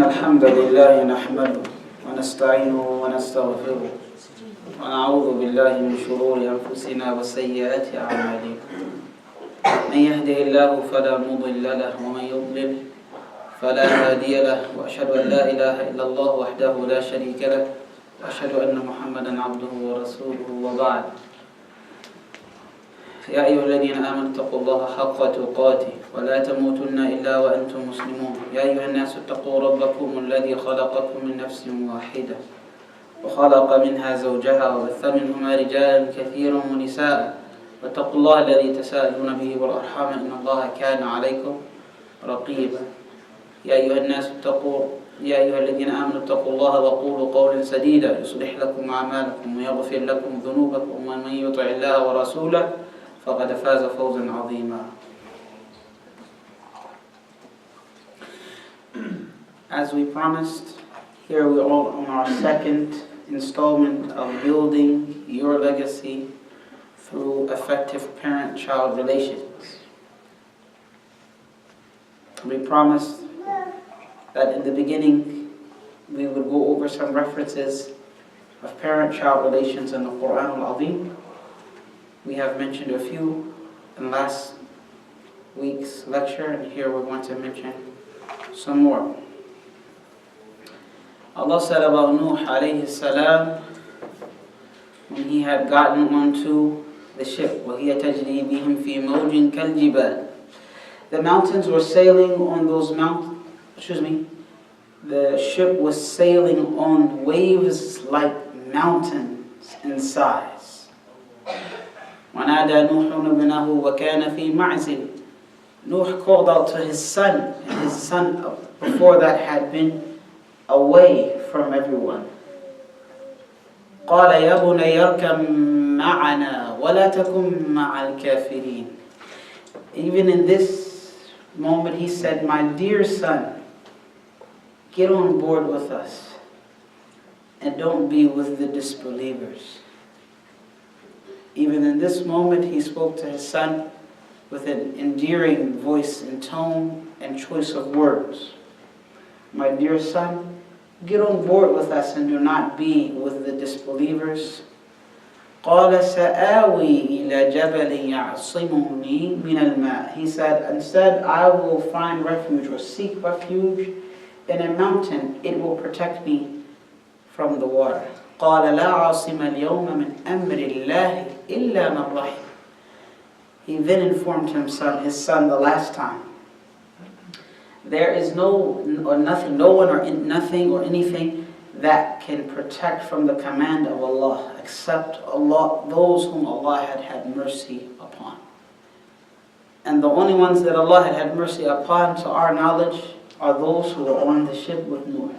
إن الحمد لله نحمده ونستعينه ونستغفره ونعوذ بالله من شرور أنفسنا وسيئات أعمالنا. من يهده الله فلا مضل له ومن يضلل فلا هادي له، وأشهد أن لا إله إلا الله وحده لا شريك له، وأشهد أن محمدا عبده ورسوله. وبعد، يا أيها الذين آمنوا اتقوا الله حق تقاته ولا تموتن إلا وأنتم مسلمون. يا أيها الناس اتقوا ربكم الذي خلقكم من نفس واحدة وخلق منها زوجها وبث منهما رجالا كثيرا ونساء، واتقوا الله الذي تساءلون به والأرحام إن الله كان عليكم رقيبا. يا أيها الذين آمنوا اتقوا الله وقولوا قولا سديدا يصلح لكم أعمالكم ويغفر لكم ذنوبكم، ومن يطع الله ورسوله فقد فاز فوزا عظيما. As we promised, here we are on our second installment of building your legacy through effective parent-child relations. We promised that in the beginning we would go over some references of parent-child relations in the Quran al-Azim. We have mentioned a few in last week's lecture, and here we're going to mention some more. Allah said about Nuh alayhi salam, when he had gotten onto the ship, وَهِيَ تَجْرِي بِهِمْ فِي مَوْجٍ كَالْجِبَالِ. The mountains were sailing on those the ship was sailing on waves like mountains in size. وَنَادَى نُوحٌ ابْنَهُ وَكَانَ فِي مَعْزِلٍ. Nuh called out to his son, and his son before that had been away from everyone. قَالَ يَا بُنَيَّ ارْكَبْ مَعَنَا وَلَا تَكُنْ مَعَ الْكَافِرِينَ. Even in this moment he said, my dear son, get on board with us and don't be with the disbelievers. Even in this moment he spoke to his son with an endearing voice and tone and choice of words. My dear son, get on board with us and do not be with the disbelievers. قَالَ سَآوِي إِلَى جَبَلٍ يَعْصِمُنِي مِنَ الْمَاءِ. He said, instead I will find refuge or seek refuge in a mountain. It will protect me from the water. قَالَ لَا عَاصِمَ الْيَوْمَ مِنْ أَمْرِ اللَّهِ إِلَّا مَنْ رَحِمَ. He then informed his son the last time, there is no one or anything that can protect from the command of Allah except Allah, those whom Allah had mercy upon. And the only ones that Allah had mercy upon, to our knowledge, are those who were on the ship with Noah.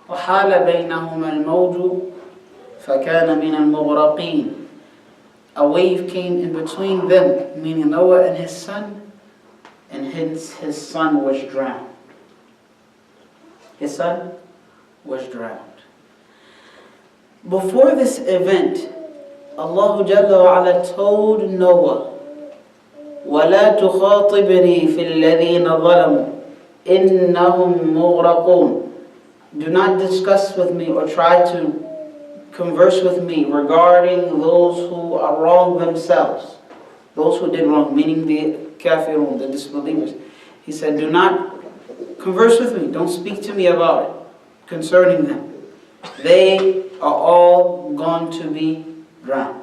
وَحَالَ بَيْنَهُمَا الْمَوْجُ فَكَانَ مِنَ الْمُغْرَقِينَ. A wave came in between them, meaning Noah and his son, and hence his son was drowned. His son was drowned. Before this event, Allah Jalla wa Ala told Noah, وَلَا تُخَاطِبْنِي فِي الَّذِينَ ظَلَمُوا إِنَّهُمْ مُغْرَقُونَ. Do not discuss with me or try to converse with me regarding those who are wrong themselves. Those who did wrong, meaning the kafirun, the disbelievers. He said, do not converse with me. Don't speak to me about it concerning them. They are all going to be drowned.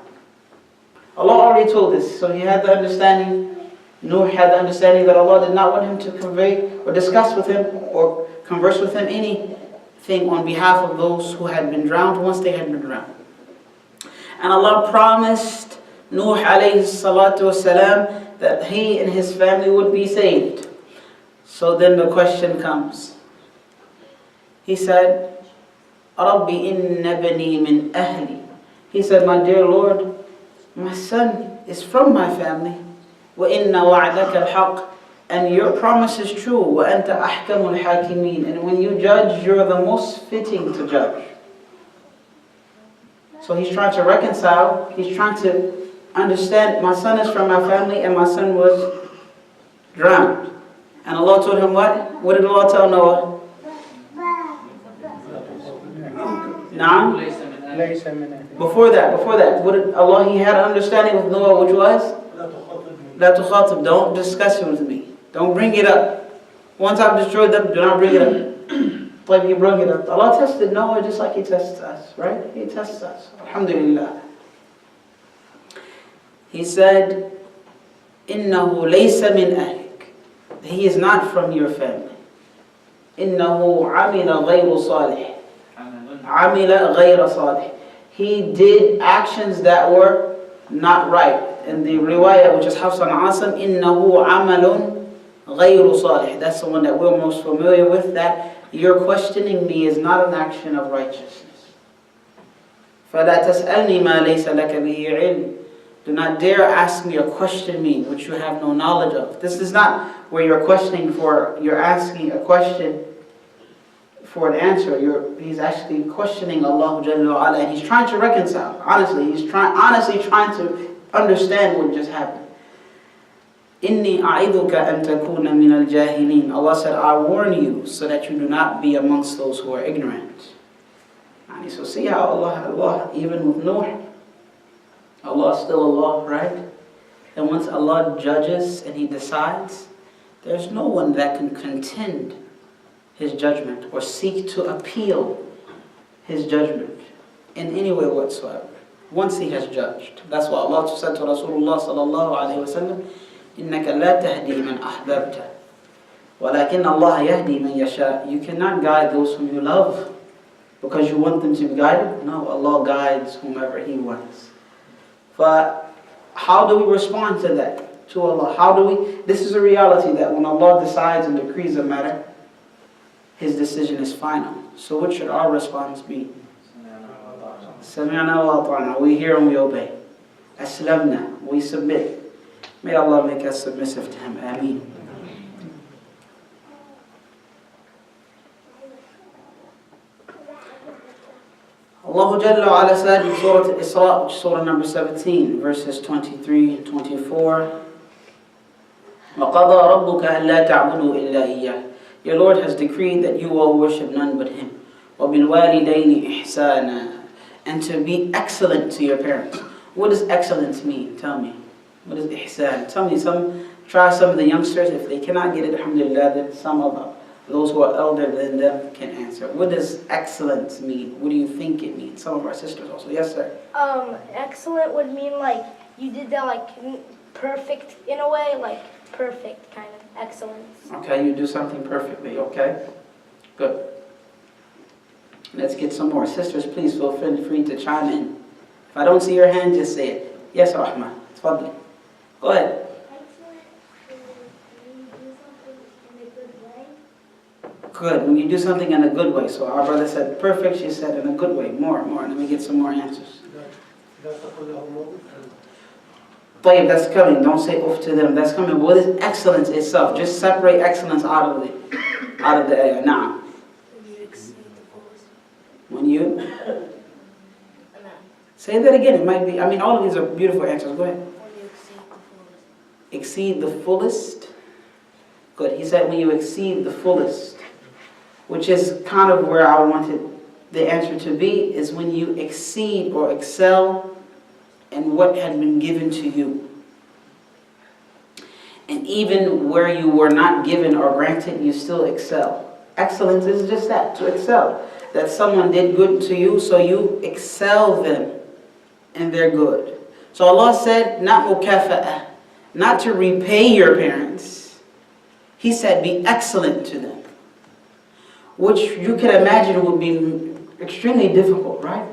Allah already told this, so he had the understanding, Nuh had the understanding that Allah did not want him to convey or discuss with him or converse with him anything on behalf of those who had been drowned once they had been drowned. And Allah promised Nuh alayhi salatu wasalam that he and his family would be saved. So then the question comes. He said, رَبِّ إِنَّ بَنِي مِنْ أَهْلِي. He said, my dear Lord, my son is from my family. وَإِنَّ وَعْدَكَ الْحَقِّ. And your promise is true. وَأَنْتَ أَحْكَمُ الْحَاكِمِينَ. And when you judge, you're the most fitting to judge. So he's trying to reconcile, he's trying to understand, my son is from my family and my son was drowned. And Allah told him what? What did Allah tell Noah? Naam? Before that, what did Allah, He had an understanding with Noah, which was? La tukhatib, don't discuss it with me. Don't bring it up. Once I've destroyed them, do not bring it up. Like He brought it up. Allah tested Noah just like He tests us, right? He tests us. Alhamdulillah. He said, إِنَّهُ لَيْسَ مِنْ أَهْلِكَ. He is not from your family. إِنَّهُ عَمِلَ غَيْرُ صَالِحٍ. عَمِلَ غَيْرَ صَالِحٍ. He did actions that were not right. In the riwayah, which is Hafs and Asim, إِنَّهُ عَمَلٌ غَيْرُ صَالِحٍ. That's the one that we're most familiar with, that your questioning me is not an action of righteousness. فَلَا تَسْأَلْنِي مَا لَيْسَ لَكَ بِهِ عِلْمٍ. Do not dare ask me or question me which you have no knowledge of. This is not where you're questioning for, you're asking a question for an answer. He's actually questioning Allah Jalla wa Ala, and he's trying to reconcile. Honestly, he's honestly trying to understand what just happened. Inni a'iduka an takuna min al-jahilin. Allah said, I warn you so that you do not be amongst those who are ignorant. And so see how Allah, even with Noah, Allah is still Allah, right? And once Allah judges and He decides, there's no one that can contend His judgment or seek to appeal His judgment in any way whatsoever. Once He has judged. That's why Allah said to Rasulullah sallallahu alayhi wa sallam, إِنَّكَ لَا تَهْدِي مَنْ أَحْبَبْتَ وَلَكِنَّ اللَّهَ يَهْدِي مَنْ يَشَاءُ. You cannot guide those whom you love because you want them to be guided. No, Allah guides whomever He wants. But how do we respond to that? To Allah? This is a reality that when Allah decides and decrees a matter, His decision is final. So what should our response be? Sami'na wa ata'na. We hear and we obey. Aslamna. We submit. May Allah make us submissive to Him. Ameen. Allah Jalla wa Ala said in Surah Al-Isra, which is Surah number 17, verses 23 and 24, وَقَضَى رَبُّكَ أَلَّا تَعْبُدُوا إِلَّا إِيَّاهُ. Your Lord has decreed that you will worship none but Him. وَبِالْوَالِدَيْنِ إِحْسَانًا. And to be excellent to your parents. What does excellence mean? Tell me. What is ihsan? Tell me, try some of the youngsters. If they cannot get it, alhamdulillah, then some of those who are elder than them can answer. What does excellence mean? What do you think it means? Some of our sisters also. Yes, sir. Excellent would mean like you did that like perfect in a way, like perfect kind of excellence. Okay, you do something perfectly. Okay, good. Let's get some more. Sisters, please feel free to chime in. If I don't see your hand, just say it. Yes, Rahma. Tafadli. Go ahead. Good. When you do something in a good way. So our brother said perfect. She said in a good way. More. Let me get some more answers. Tayyib, that's coming. Don't say oof to them. That's coming. What is excellence itself? Just separate excellence out of the ayah. Now. When you say that again, it might be. I mean, all of these are beautiful answers. Go ahead. When you exceed the fullest. Exceed the fullest. Good. He said when you exceed the fullest, which is kind of where I wanted the answer to be, is when you exceed or excel in what had been given to you. And even where you were not given or granted, you still excel. Excellence is just that, to excel. That someone did good to you, so you excel them in their good. So Allah said, not mukafa'ah, not to repay your parents. He said, be excellent to them. Which you can imagine would be extremely difficult, right?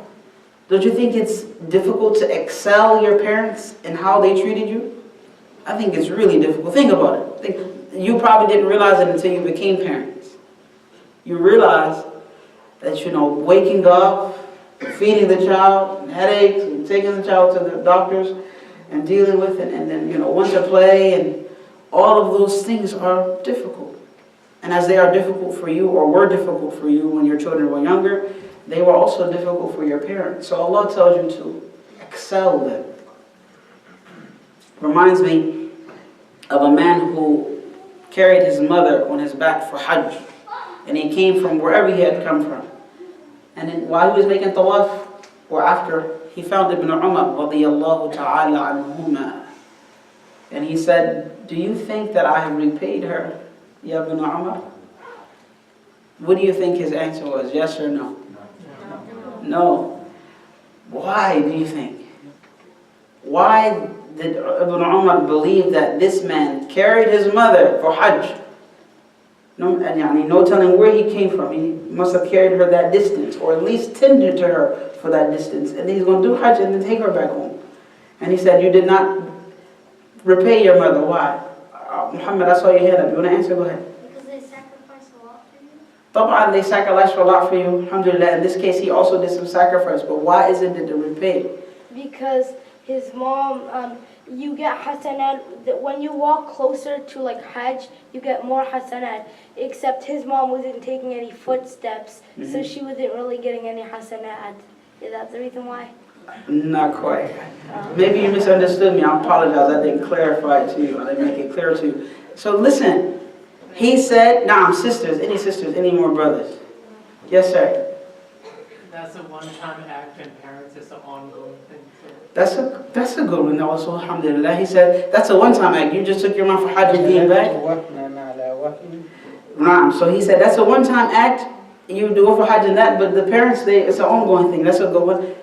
Don't you think it's difficult to excel your parents in how they treated you? I think it's really difficult. Think about it. You probably didn't realize it until you became parents. You realize that, waking up, feeding the child, and headaches, and taking the child to the doctors, and dealing with it, and then, want to play, and all of those things are difficult. And as they are difficult for you, or were difficult for you when your children were younger, they were also difficult for your parents. So Allah tells you to excel them. Reminds me of a man who carried his mother on his back for Hajj. And he came from wherever he had come from. And then while he was making tawaf, or after, he found Ibn Umar radiyallahu ta'ala anhuma. And he said, do you think that I have repaid her, Ya Ibn Umar? What do you think his answer was? Yes or no? No. Why do you think? Why did Ibn Umar believe that this man carried his mother for Hajj? No telling where he came from. He must have carried her that distance, or at least tended to her for that distance. And then he's going to do Hajj and then take her back home. And he said, you did not repay your mother. Why? Muhammad, I saw your hand up. You want to answer? Go ahead. Because they sacrificed a lot for you. Tab'an, they sacrificed a lot for you. Alhamdulillah. In this case, he also did some sacrifice. But why isn't it to repay? Because his mom, you get hasanat, that when you walk closer to like Hajj, you get more hasanat. Except his mom wasn't taking any footsteps, so she wasn't really getting any hasanat. Is that the reason why? Not quite. Maybe you misunderstood me. I apologize. I didn't clarify it to you. I didn't make it clear to you. So listen. He said, "Nah, sisters, any more brothers?" Yes, sir. That's a one-time act, and parents, it's an ongoing thing. So. That's a good one also, alhamdulillah. He said, that's a one-time act. You just took your mom for Hajj and came back. So he said, that's a one-time act. You do it for Hajj and that, but the parents, it's an ongoing thing. That's a good one.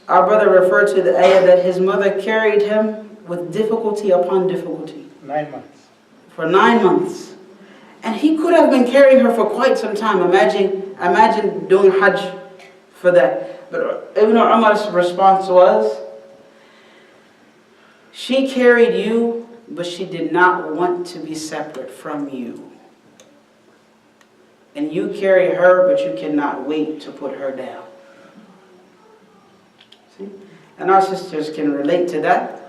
Our brother referred to the ayah that his mother carried him with difficulty upon difficulty. 9 months. For 9 months. And he could have been carrying her for quite some time. Imagine doing Hajj for that. But Ibn Umar's response was, she carried you, but she did not want to be separate from you. And you carry her, but you cannot wait to put her down. See? And our sisters can relate to that.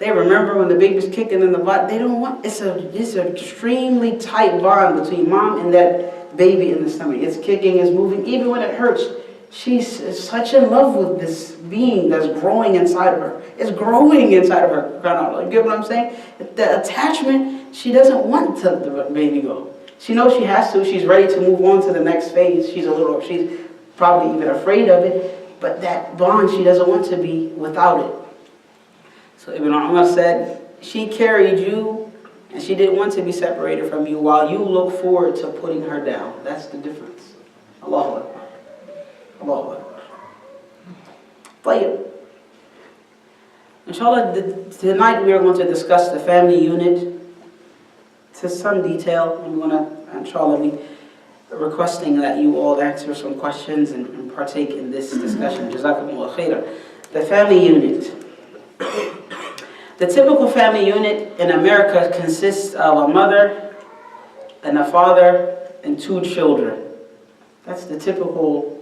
They remember when the baby's kicking in the butt. They don't want, it's an extremely tight bond between mom and that baby in the stomach. It's kicking, it's moving, even when it hurts. She's such in love with this being that's growing inside of her. It's growing inside of her. You get what I'm saying? The attachment, she doesn't want to let the baby go. She knows she has to. She's ready to move on to the next phase. She's probably even afraid of it. But that bond, she doesn't want to be without it. So Ibn Umar said, she carried you and she didn't want to be separated from you while you look forward to putting her down. That's the difference. Allahu Akbar. Allahu Akbar. Tayyib. Inshallah, tonight we are going to discuss the family unit to some detail. I'm going to, inshallah, be requesting that you all answer some questions and partake in this discussion. Jazakumullah khairan. The family unit. The typical family unit in America consists of a mother and a father and 2 children. That's the typical,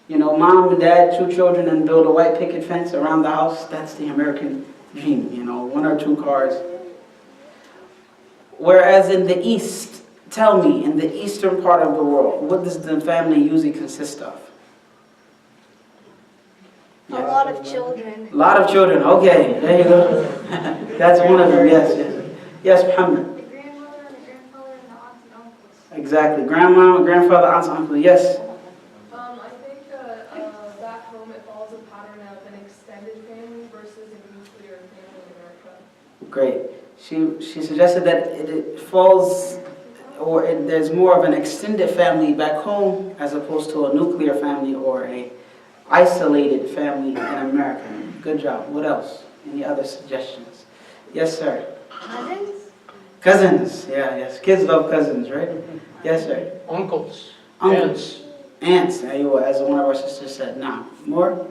mom and dad, 2 children, and build a white picket fence around the house. That's the American dream, 1 or 2 cars. Whereas in the East, tell me, in the eastern part of the world, what does the family usually consist of? A lot of children. A lot of children, okay, there you go. That's one of them, yes. Yes, Muhammad. The grandmother and the grandfather and the aunts and uncles. Exactly, grandma, grandfather, aunts, uncle, yes. I think back home it follows a pattern of an extended family versus a nuclear family in America. Great. She suggested that it falls, or there's more of an extended family back home as opposed to a nuclear family or a isolated family in America. Good job. What else? Any other suggestions? Yes, sir. Cousins? Cousins. Yeah, yes. Kids love cousins, right? Yes, sir. Uncles. Uncles. Aunts. There you go. As one of our sisters said. Now, more?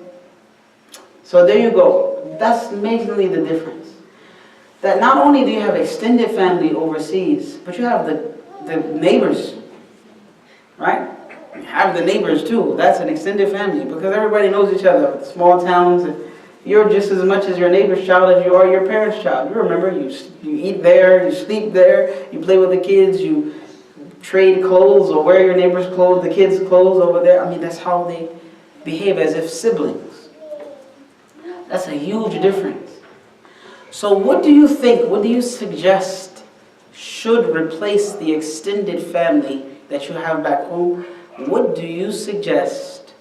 So there you go. That's amazingly the difference. That not only do you have extended family overseas, but you have the neighbors, right? You have the neighbors too. That's an extended family because everybody knows each other. Small towns, you're just as much as your neighbor's child as you are your parents' child. You remember, you eat there, you sleep there, you play with the kids, you trade clothes or wear your neighbor's clothes, the kids' clothes over there. I mean, that's how they behave, as if siblings. That's a huge difference. So what do you think, what do you suggest should replace the extended family that you have back home, what do you suggest,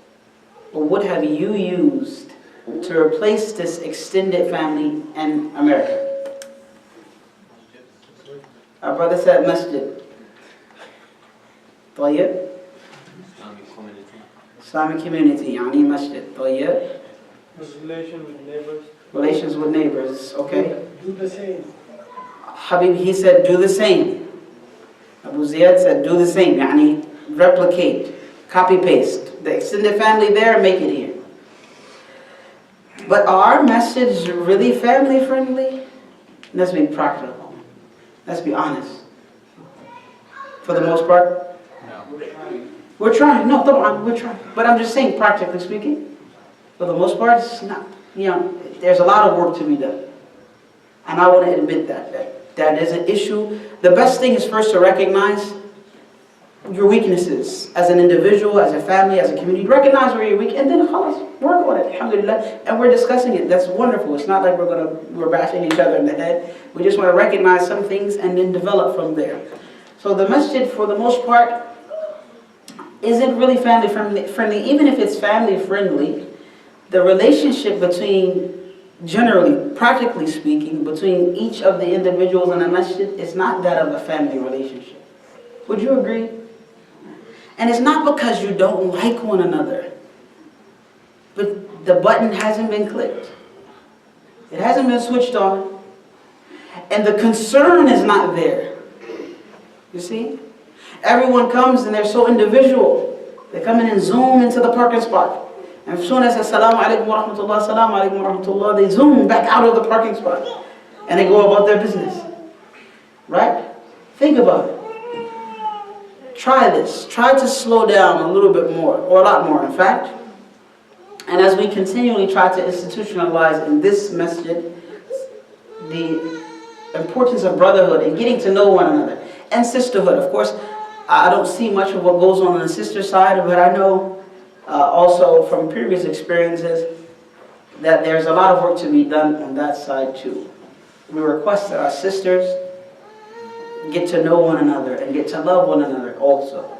or what have you used to replace this extended family in America? Our brother said masjid. طيب. Islamic community, يعني masjid. طيب. Relation with neighbors. Relations with neighbors, okay. Do the same. Habib, he said do the same. Abu Ziyad said do the same, يعني replicate, copy paste. The extended family there, make it here. But are our message really family friendly? Let's be practical. Let's be honest. For the most part? No. We're trying. No, we're trying. But I'm just saying, practically speaking, for the most part, it's not, there's a lot of work to be done. And I want to admit that is an issue. The best thing is first to recognize your weaknesses as an individual, as a family, as a community. Recognize where you're weak, and then work on it, alhamdulillah. And we're discussing it. That's wonderful. It's not like we're bashing each other in the head. We just want to recognize some things and then develop from there. So the masjid, for the most part, isn't really family friendly. Even if it's family friendly, the relationship between, generally, practically speaking, between each of the individuals in a masjid is not that of a family relationship. Would you agree? And it's not because you don't like one another, but the button hasn't been clicked. It hasn't been switched on. And the concern is not there. You see? Everyone comes and they're so individual. They come in and zoom into the parking spot. And as soon as assalamu alaikum wa rahmatullah, assalamu alaikum wa rahmatullah, they zoom back out of the parking spot. And they go about their business. Right? Think about it. Try this. Try to slow down a little bit more, or a lot more in fact. And as we continually try to institutionalize in this masjid the importance of brotherhood and getting to know one another. And sisterhood. Of course, I don't see much of what goes on the sister side, but I know also from previous experiences that there's a lot of work to be done on that side too. We request that our sisters get to know one another and get to love one another also.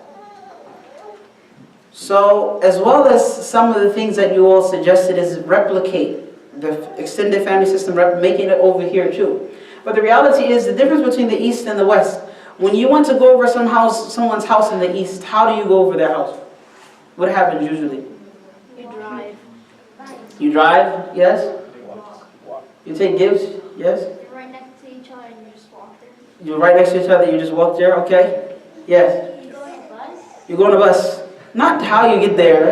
So, as well as some of the things that you all suggested is replicate the extended family system, making it over here too. But the reality is the difference between the East and the West. When you want to go over someone's house in the East, how do you go over their house? What happens usually? You drive. You drive, yes? You take gifts, yes? You're right next to each other and you just walk there. You're right next to each other, you just walk there, okay? Yes. You go on a bus? You go on a bus. Not how you get there.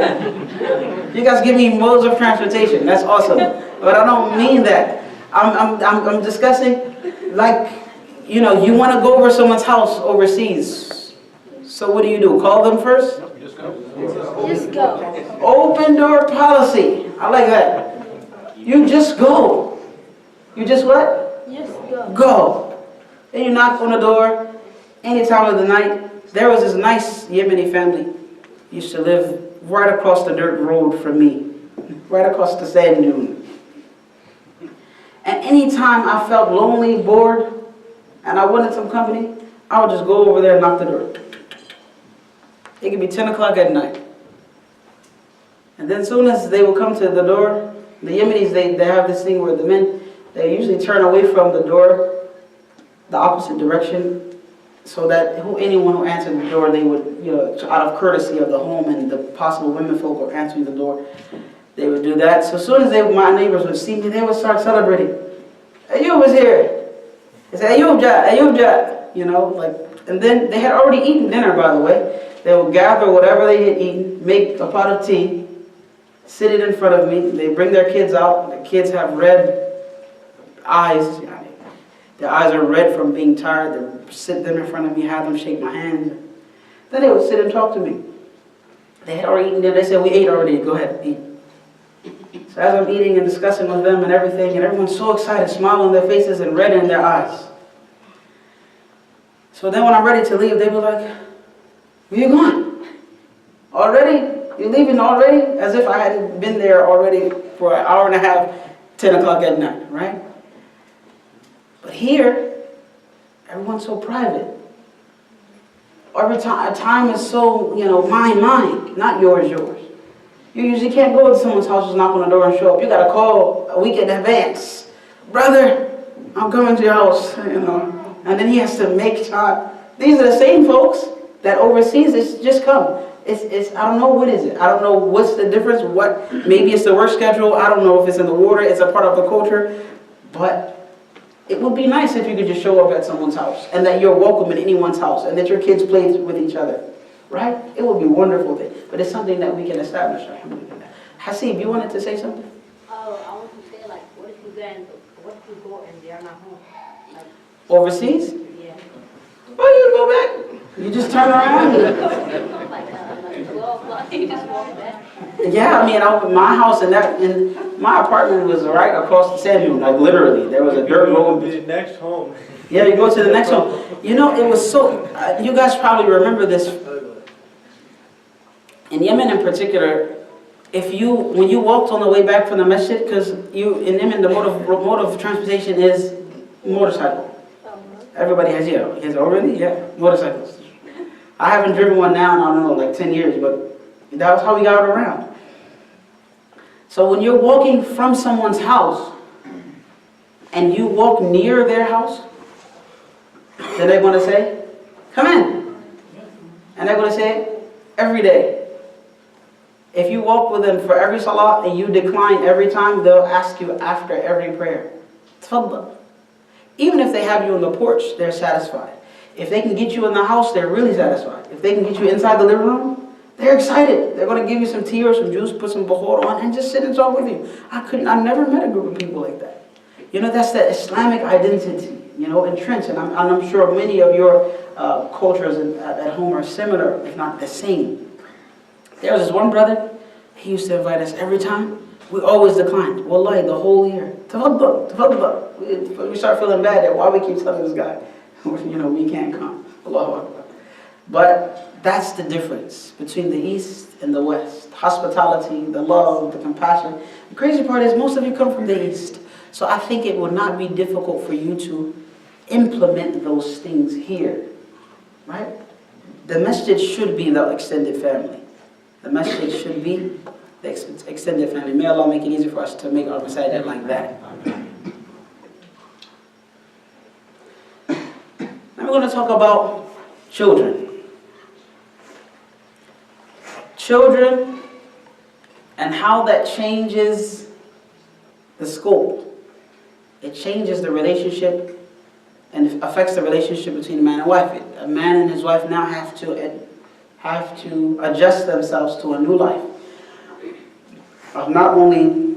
You guys give me modes of transportation, that's awesome. But I don't mean that. I'm discussing, like, you want to go over someone's house overseas. So what do? Call them first? Just go. Just go. Open door policy. I like that. You just go. You just what? Just go. Go. Then you knock on the door any time of the night. There was this nice Yemeni family used to live right across the dirt road from me. Right across the sand dune. And anytime I felt lonely, bored, and I wanted some company, I would just go over there and knock the door. It could be 10 o'clock at night. And then as soon as they would come to the door, the Yemenis, they have this thing where the men, they usually turn away from the door, the opposite direction, so that anyone who answered the door, they would, out of courtesy of the home and the possible women folk who are answering the door, they would do that. So as soon as my neighbors would see me, they would start celebrating. Ayub was here. They say, Ayub ja, and then they had already eaten dinner, by the way. They would gather whatever they had eaten, make a pot of tea, sit it in front of me. They bring their kids out. The kids have red eyes. Their eyes are red from being tired. They sit them in front of me, have them shake my hands. Then they would sit and talk to me. They had already eaten dinner. They said, we ate already. Go ahead, eat. So as I'm eating and discussing with them and everything, and everyone's so excited, smile on their faces and red in their eyes. So then when I'm ready to leave, they were like, where you going? Already? You're leaving already? As if I hadn't been there already for an hour and a half, 10 o'clock at night, right? But here, Everyone's so private. Every time is so, mine, not yours. You usually can't go to someone's house, just knock on the door and show up. You got to call a week in advance. Brother, I'm coming to your house, And then he has to make time. These are the same folks that overseas, it's just come. It's I don't know what is it. I don't know what's the difference. Maybe it's the work schedule. I don't know if it's in the water. It's a part of the culture. But it would be nice if you could just show up at someone's house and that you're welcome in anyone's house and that your kids play with each other. Right? It would be a wonderful thing. But it's something that we can establish. Alhamdulillah. Hasib, you wanted to say something? Oh, I want to say, like, what if you go and they are not home? Like, Overseas? yeah. Well, you go back. You just turn around. Like 12 o'clock, you just walk back. Yeah, I mean, my house and my apartment was right across the sand dune, like literally. There was a dirt road. The next home. Yeah, you go to the next home. It was so, you guys probably remember this. In Yemen in particular, when you walked on the way back from the masjid, because in Yemen the mode of transportation is motorcycle. Everybody has, oh really? Yeah, motorcycles. I haven't driven one now in, I don't know, like 10 years, but that was how we got around. So when you're walking from someone's house, and you walk near their house, then they're going to say, come in. And they're going to say it every day. If you walk with them for every salah and you decline every time, they'll ask you after every prayer. Tfaddal. Even if they have you on the porch, they're satisfied. If they can get you in the house, they're really satisfied. If they can get you inside the living room, they're excited. They're going to give you some tea or some juice, put some bukhor on, and just sit and talk with you. I never met a group of people like that. That's that Islamic identity, entrenched. And I'm sure many of your cultures at home are similar, if not the same. There was this one brother, he used to invite us every time. We always declined. Wallahi, the whole year. Tafaddal. We start feeling bad that why we keep telling this guy, we can't come. Allahu Akbar. But that's the difference between the East and the West. Hospitality, the love, the compassion. The crazy part is most of you come from the East. So I think it would not be difficult for you to implement those things here. Right? The masjid should be the extended family. The masjid should be the extended family. May Allah make it easy for us to make our masajid like that. Now we're going to talk about children. Children and how that changes the scope. It changes the relationship and affects the relationship between man and wife. A man and his wife now have to adjust themselves to a new life of not only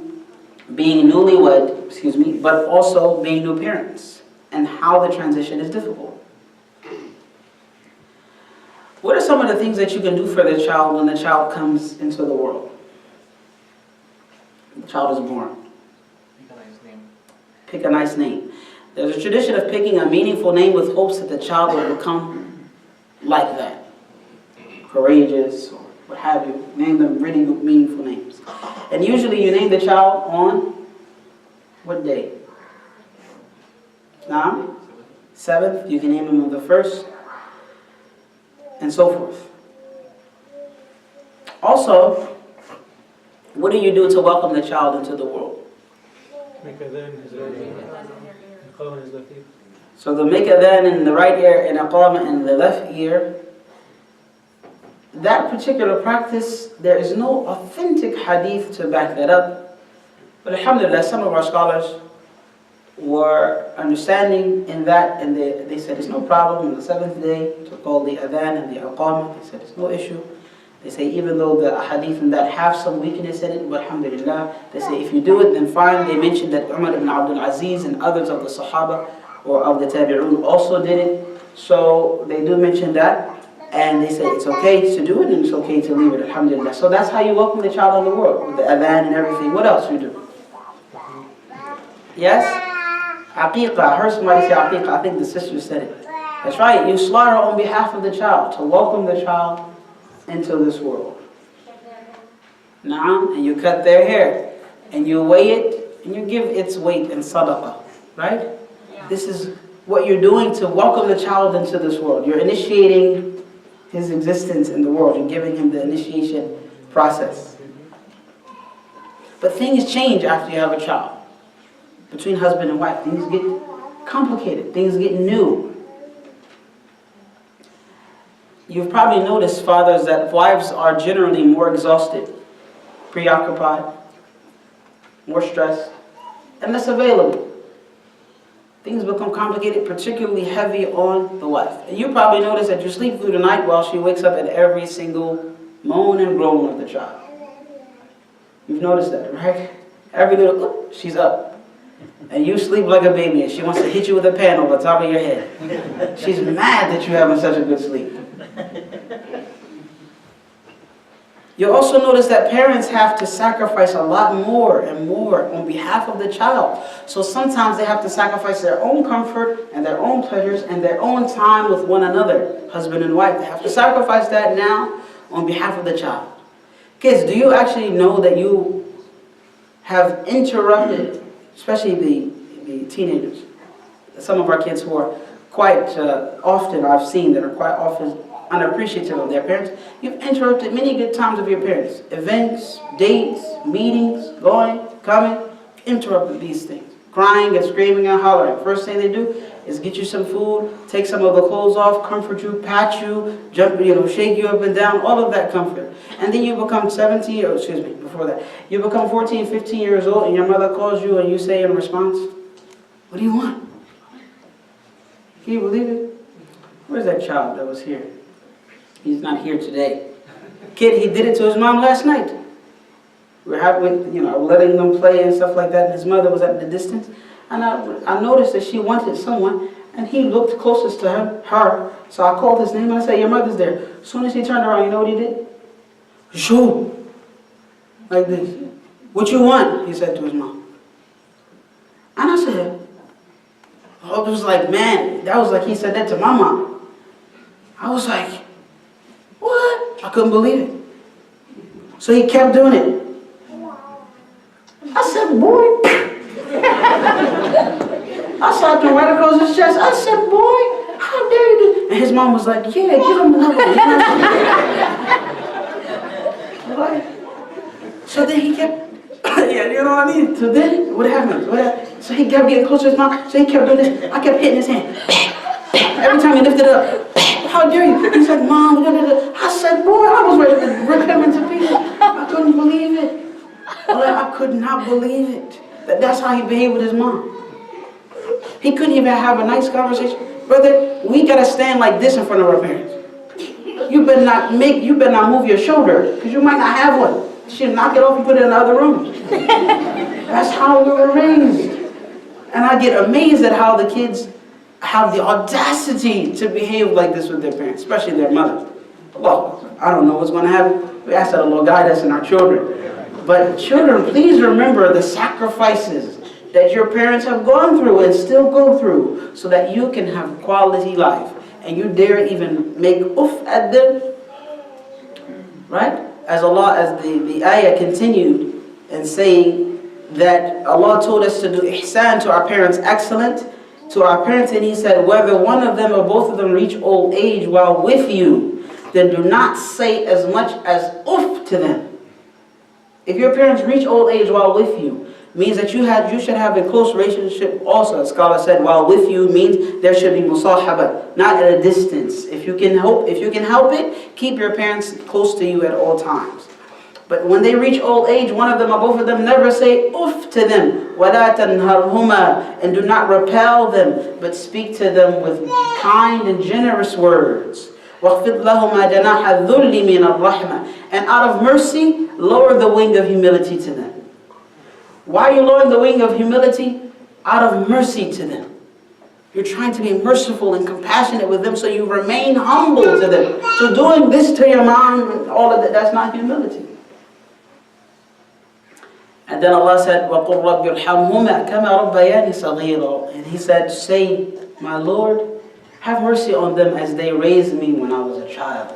being newlywed, but also being new parents, and how the transition is difficult. What are some of the things that you can do for the child when the child comes into the world? The child is born. Pick a nice name. Pick a nice name. There's a tradition of picking a meaningful name with hopes that the child will become like that. Courageous, or what have you. Name them really meaningful names. And usually you name the child on what day? Now, 7th, you can name him on the 1st, and so forth. Also, what do you do to welcome the child into the world? So the make adhan in the right ear and aqama in the left ear, that particular practice, there is no authentic hadith to back that up. But alhamdulillah, some of our scholars were understanding in that, and they said it's no problem on the 7th day to call the adhan and the aqama. They said it's no issue. They say even though the hadith in that have some weakness in it, but alhamdulillah, they say if you do it, then fine. They mentioned that Umar ibn Abdul Aziz and others of the Sahaba or of the Tabi'un also did it. So they do mention that. And they say it's okay to do it and it's okay to leave it, alhamdulillah. So that's how you welcome the child in the world, with the adhan and everything. What else you do? Yes? Aqiqah. I heard somebody say aqiqah. I think the sister said it. That's right. You slaughter on behalf of the child, to welcome the child into this world. Naam. And you cut their hair. And you weigh it. And you give its weight in sadaqah. Right? This is what you're doing to welcome the child into this world. You're initiating his existence in the world. You're giving him the initiation process. But things change after you have a child. Between husband and wife, things get complicated. Things get new. You've probably noticed, fathers, that wives are generally more exhausted, preoccupied, more stressed, and less available. Things become complicated, particularly heavy on the wife. And you probably notice that you sleep through the night while she wakes up at every single moan and groan of the child. You've noticed that, right? Every little, oop, she's up. And you sleep like a baby and she wants to hit you with a pan over the top of your head. She's mad that you're having such a good sleep. You'll also notice that parents have to sacrifice a lot more and more on behalf of the child. So sometimes they have to sacrifice their own comfort and their own pleasures and their own time with one another, husband and wife. They have to sacrifice that now on behalf of the child. Kids, do you actually know that you have interrupted, especially the teenagers, some of our kids who are quite often, I've seen that are quite often unappreciative of their parents. You've interrupted many good times of your parents. Events, dates, meetings, going, coming. Interrupted these things. Crying and screaming and hollering. First thing they do is get you some food, take some of the clothes off, comfort you, pat you, jump, shake you up and down, all of that comfort. And then you become 17, or excuse me, before that, you become 14, 15 years old and your mother calls you and you say in response, "What do you want?" Can you believe it? Where's that child that was here? He's not here today. Kid, he did it to his mom last night. We're having, letting them play and stuff like that, and his mother was at the distance. And I noticed that she wanted someone, and he looked closest to her. So I called his name and I said, "Your mother's there." As soon as he turned around, you know what he did? "Shoo!" Like this. "What you want?" he said to his mom. And I said, I was like, man, that was like he said that to my mom. I was like, what? I couldn't believe it. So he kept doing it. I said, "Boy." I slapped him right across his chest. I said, "Boy, how dare you do?" And his mom was like, "Yeah, give him another one." So then he kept, yeah, you know what I mean? So then, what happened? So he kept getting closer to his mom. So he kept doing this. I kept hitting his hand. Every time he lifted it up. "How dare you?" He said, "Mom, I said, boy, I was ready to rip him into pieces. I couldn't believe it. I could not believe it. That's how he behaved with his mom. He couldn't even have a nice conversation. Brother, we gotta stand like this in front of our parents. You better not move your shoulder, because you might not have one. She'll knock it off and put it in the other room. That's how we were raised. And I get amazed at how the kids have the audacity to behave like this with their parents, especially their mother. Well, I don't know what's going to happen. We ask that the Lord guide us and our children. But children, please remember the sacrifices that your parents have gone through and still go through so that you can have quality life. And you dare even make oof at them. Right? As the ayah continued in saying that Allah told us to do ihsan to our parents, excellent to our parents, and He said, whether one of them or both of them reach old age while with you, then do not say as much as oof to them. If your parents reach old age while with you, means that you should have a close relationship also. A scholar said, while with you means there should be musahaba, not at a distance. If you can help it, keep your parents close to you at all times. But when they reach old age, one of them or both of them, never say oof to them. وَلَا تَنْهَرْهُمَا, and do not repel them, but speak to them with kind and generous words. وَاخْفِضْ لَهُمَا جَنَاحَ الذُّلِّ مِنَ الرَّحْمَةِ, and out of mercy, lower the wing of humility to them. Why are you lowering the wing of humility? Out of mercy to them. You're trying to be merciful and compassionate with them so you remain humble to them. So doing this to your mom and all of that, that's not humility. And then Allah said, وَقُلْ رَبِّ ارْحَمْهُمَا كَمَا رَبَّيَانِي صَغِيرًا. And He said, say, my Lord, have mercy on them as they raised me when I was a child.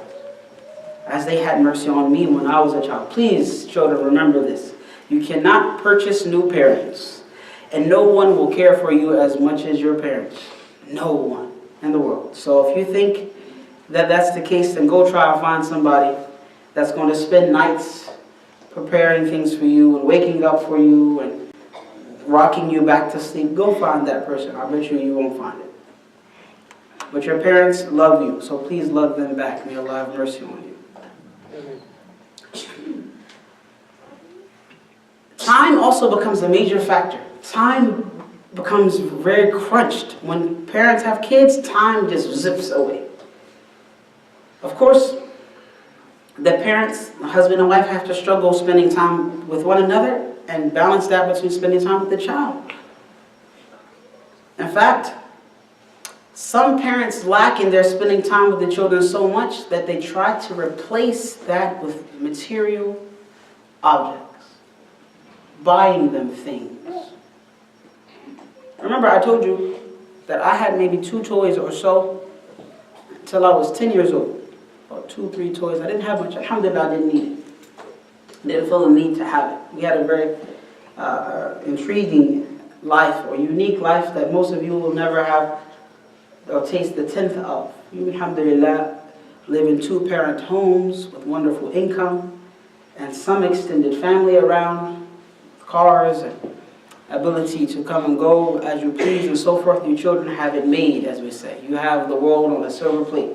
As they had mercy on me when I was a child. Please, children, remember this. You cannot purchase new parents. And no one will care for you as much as your parents. No one in the world. So if you think that that's the case, then go try and find somebody that's going to spend nights preparing things for you and waking up for you and rocking you back to sleep. Go find that person. I bet you won't find it. But your parents love you, so please love them back. May Allah have mercy on you. Time also becomes a major factor. Time becomes very crunched. When parents have kids, time just zips away. Of course, the parents, the husband and wife, have to struggle spending time with one another and balance that between spending time with the child. In fact, some parents lack in their spending time with the children so much that they try to replace that with material objects, buying them things. Remember, I told you that I had maybe 2 toys or so until I was 10 years old. About 2, 3 toys. I didn't have much. Alhamdulillah, I didn't need it. I didn't feel the need to have it. We had a very intriguing life, or unique life that most of you will never have or taste the 10th of. You, alhamdulillah, live in 2-parent homes with wonderful income and some extended family around, cars and ability to come and go as you please and so forth. Your children have it made, as we say. You have the world on a silver plate.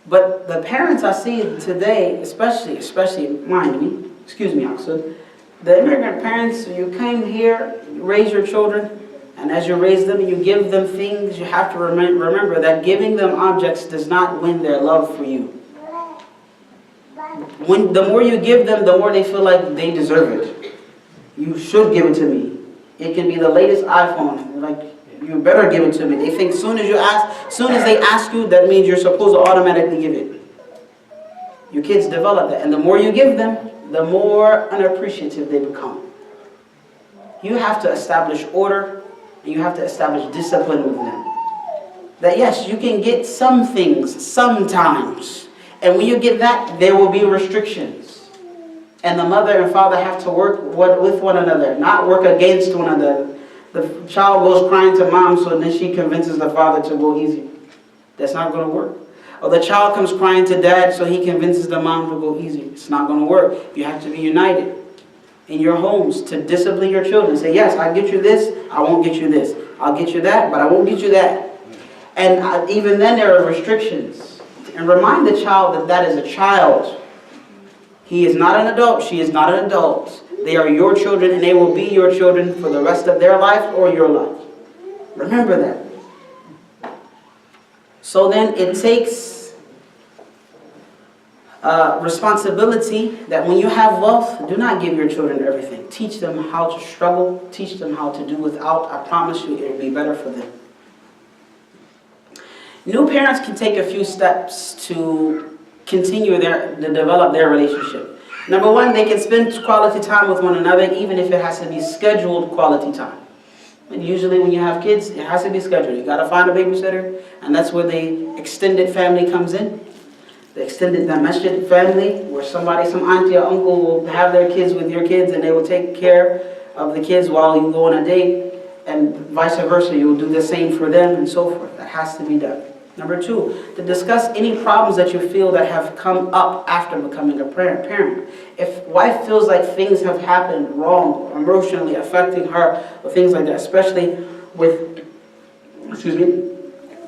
But the parents I see today, especially, mind me, excuse me, Aqsa, the immigrant parents, you came here, you raise your children, and as you raise them, you give them things, you have to remember that giving them objects does not win their love for you. The more you give them, the more they feel like they deserve it. You should give it to me. It can be the latest iPhone. Like, you better give it to me. They think soon as they ask you, that means you're supposed to automatically give it. Your kids develop that. And the more you give them, the more unappreciative they become. You have to establish order, and you have to establish discipline with them. That yes, you can get some things sometimes. And when you get that, there will be restrictions. And the mother and father have to work with one another, not work against one another. The child goes crying to mom, so then she convinces the father to go easy. That's not going to work. Or the child comes crying to dad, so he convinces the mom to go easy. It's not going to work. You have to be united in your homes to discipline your children. Say, yes, I'll get you this, I won't get you this. I'll get you that, but I won't get you that. And even then there are restrictions. And remind the child that that is a child. He is not an adult, she is not an adult. They are your children, and they will be your children for the rest of their life or your life. Remember that. So then it takes responsibility that when you have wealth, do not give your children everything. Teach them how to struggle. Teach them how to do without. I promise you it will be better for them. New parents can take a few steps to continue to develop their relationship. Number one, they can spend quality time with one another, even if it has to be scheduled quality time. And usually when you have kids, it has to be scheduled. You got to find a babysitter, and that's where the extended family comes in. The extended domestic family, where some auntie or uncle will have their kids with your kids, and they will take care of the kids while you go on a date, and vice versa. You will do the same for them, and so forth. That has to be done. Number two, to discuss any problems that you feel that have come up after becoming a parent. If wife feels like things have happened wrong, emotionally affecting her, or things like that, especially with,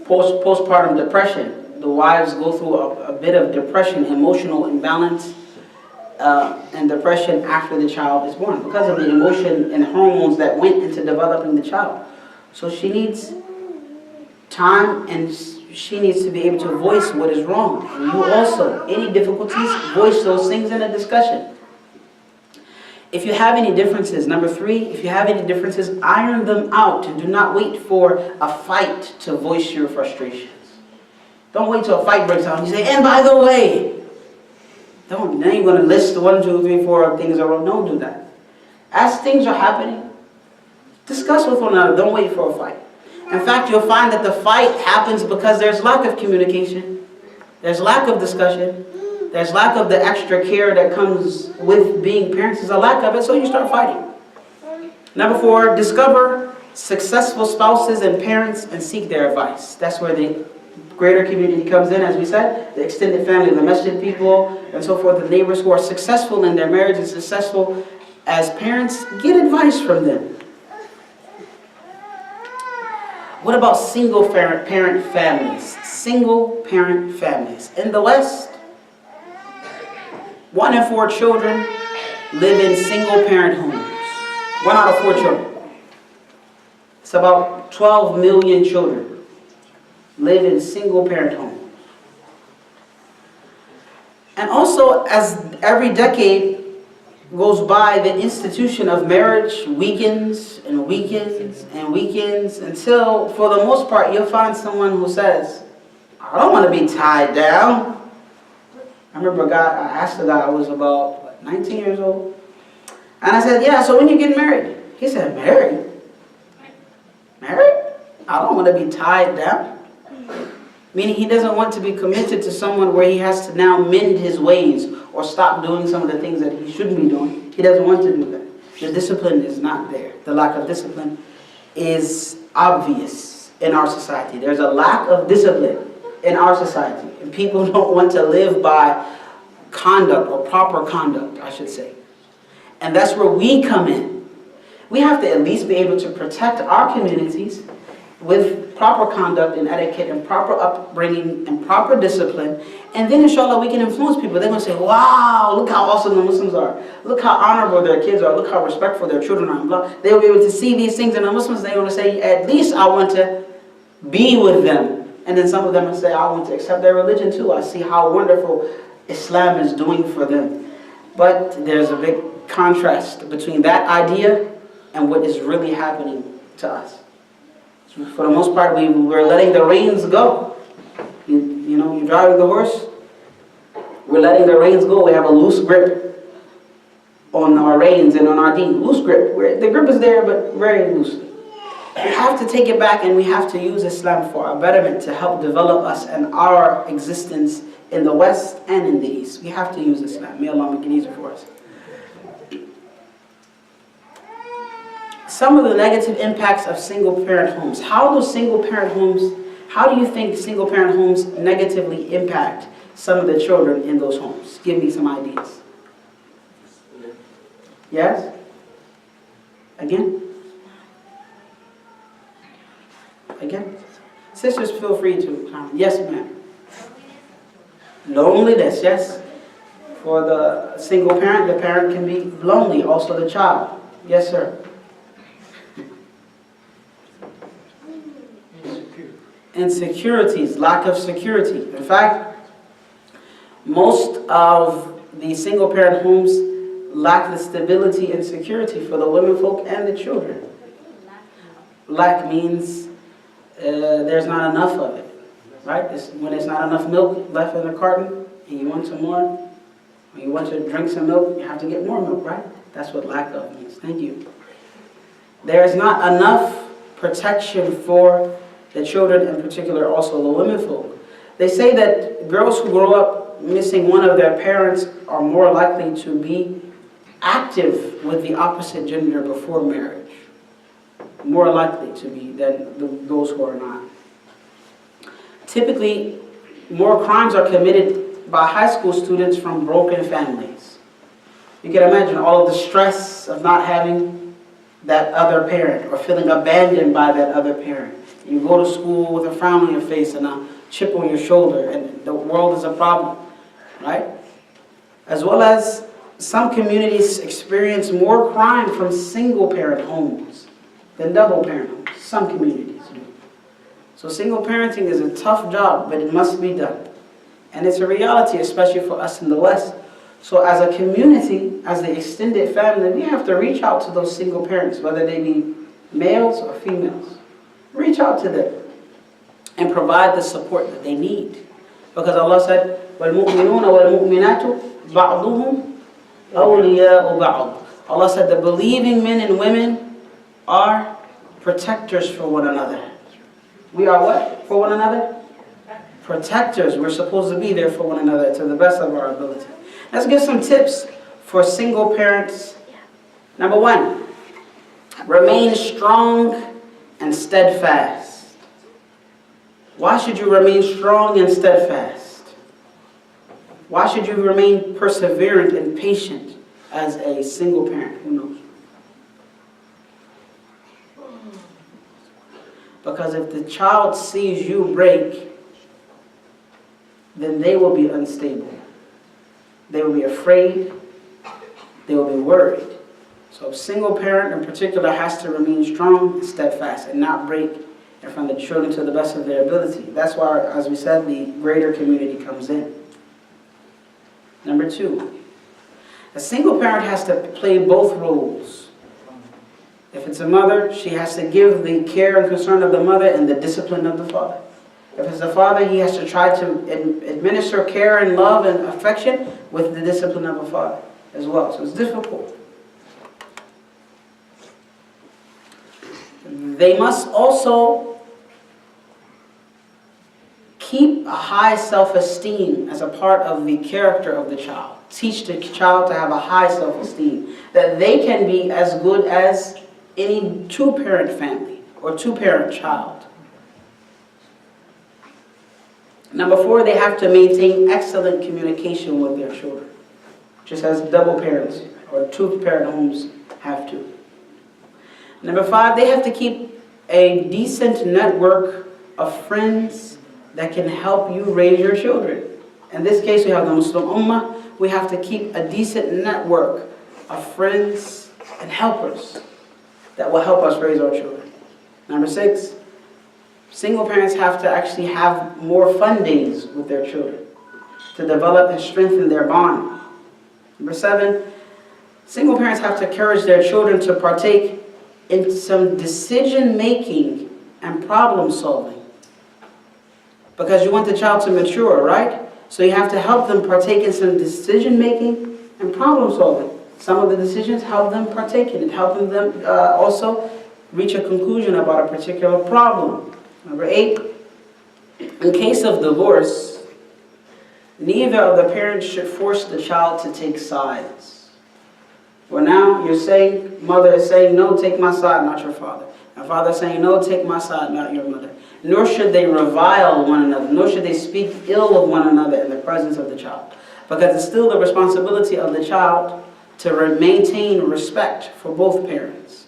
postpartum depression. The wives go through a bit of depression, emotional imbalance, and depression after the child is born because of the emotion and hormones that went into developing the child. So she needs time, and she needs to be able to voice what is wrong. And you also, any difficulties, voice those things in a discussion. If you have any differences, number three, if you have any differences, iron them out, and do not wait for a fight to voice your frustrations. Don't wait till a fight breaks out and you say, and by the way, then you're going to list 1, 2, 3, 4 things are wrong. Don't do that. As things are happening, discuss with one another. Don't wait for a fight. In fact, you'll find that the fight happens because there's lack of communication, there's lack of discussion, there's lack of the extra care that comes with being parents. There's a lack of it, so you start fighting. Number 4, discover successful spouses and parents and seek their advice. That's where the greater community comes in, as we said, the extended family, the masjid people, and so forth, the neighbors who are successful in their marriage and successful as parents, get advice from them. What about single parent families? Single parent families. In the West, 1 in 4 children live in single parent homes. 1 out of 4 children. It's about 12 million children live in single parent homes. And also, as every decade goes by, the institution of marriage weakens and weakens and weakens until, for the most part, you'll find someone who says, I don't want to be tied down. I remember I asked a guy, I was about 19 years old. And I said, yeah, so when you get married? He said, married? Married? I don't want to be tied down. Meaning he doesn't want to be committed to someone where he has to now mend his ways or stop doing some of the things that he shouldn't be doing. He doesn't want to do that. The discipline is not there. The lack of discipline is obvious in our society. There's a lack of discipline in our society. And people don't want to live by conduct, or proper conduct, I should say. And that's where we come in. We have to at least be able to protect our communities with proper conduct and etiquette and proper upbringing and proper discipline. And then inshallah we can influence people. They're going to say, wow, look how awesome the Muslims are. Look how honorable their kids are. Look how respectful their children are. They'll be able to see these things in the Muslims. They're going to say, at least I want to be with them. And then some of them will say, I want to accept their religion too. I see how wonderful Islam is doing for them. But there's a big contrast between that idea and what is really happening to us. For the most part, we're letting the reins go. You know, you're driving the horse. We're letting the reins go. We have a loose grip on our reins and on our deen. Loose grip. The grip is there, but very loosely. We have to take it back, and we have to use Islam for our betterment to help develop us and our existence in the West and in the East. We have to use Islam. May Allah make it easier for us. Some of the negative impacts of single-parent homes. How do you think single-parent homes negatively impact some of the children in those homes? Give me some ideas. Yes? Again? Again? Sisters, feel free to comment. Yes, ma'am. Loneliness, yes. For the single parent, the parent can be lonely, also the child. Yes, sir. Insecurities, lack of security. In fact, most of the single parent homes lack the stability and security for the women folk and the children. Lack means there's not enough of it, right? When there's not enough milk left in the carton and you want some more, when you want to drink some milk, you have to get more milk, right? That's what lack of means. Thank you. There's not enough protection for the children, in particular, also the women folk. They say that girls who grow up missing one of their parents are more likely to be active with the opposite gender before marriage. More likely to be than those who are not. Typically, more crimes are committed by high school students from broken families. You can imagine all of the stress of not having that other parent or feeling abandoned by that other parent. You go to school with a frown on your face and a chip on your shoulder, and the world is a problem, right? As well as some communities experience more crime from single-parent homes than double-parent homes. Some communities do. So single parenting is a tough job, but it must be done. And it's a reality, especially for us in the West. So as a community, as the extended family, we have to reach out to those single parents, whether they be males or females. Reach out to them and provide the support that they need. Because Allah said, وَالْمُؤْمِنُونَ وَالْمُؤْمِنَاتُ بَعْضُهُمْ أَوْلِيَاءُ بَعْضٍ. Allah said the believing men and women are protectors for one another. We are what for one another? Protectors. We're supposed to be there for one another to the best of our ability. Let's give some tips for single parents. Number 1, remain strong and steadfast. Why should you remain strong and steadfast? Why should you remain perseverant and patient as a single parent? Who knows? Because if the child sees you break, then they will be unstable. They will be afraid. They will be worried. So a single parent in particular has to remain strong and steadfast and not break in front of the children to the best of their ability. That's why, as we said, the greater community comes in. Number 2, a single parent has to play both roles. If it's a mother, she has to give the care and concern of the mother and the discipline of the father. If it's a father, he has to try to administer care and love and affection with the discipline of a father as well. So it's difficult. They must also keep a high self-esteem as a part of the character of the child. Teach the child to have a high self-esteem, that they can be as good as any two-parent family or two-parent child. Number 4, they have to maintain excellent communication with their children, just as double parents or two-parent homes have to. Number 5, they have to keep a decent network of friends that can help you raise your children. In this case, we have the Muslim Ummah. We have to keep a decent network of friends and helpers that will help us raise our children. Number 6, single parents have to actually have more fun days with their children to develop and strengthen their bond. Number 7, single parents have to encourage their children to partake in some decision-making and problem-solving. Because you want the child to mature, right? So you have to help them partake in some decision-making and problem-solving. Some of the decisions, help them partake in it, helping them also reach a conclusion about a particular problem. Number 8, in case of divorce, neither of the parents should force the child to take sides. Well, now you're saying, mother is saying, no, take my side, not your father. And father is saying, no, take my side, not your mother. Nor should they revile one another, nor should they speak ill of one another in the presence of the child. Because it's still the responsibility of the child to maintain respect for both parents.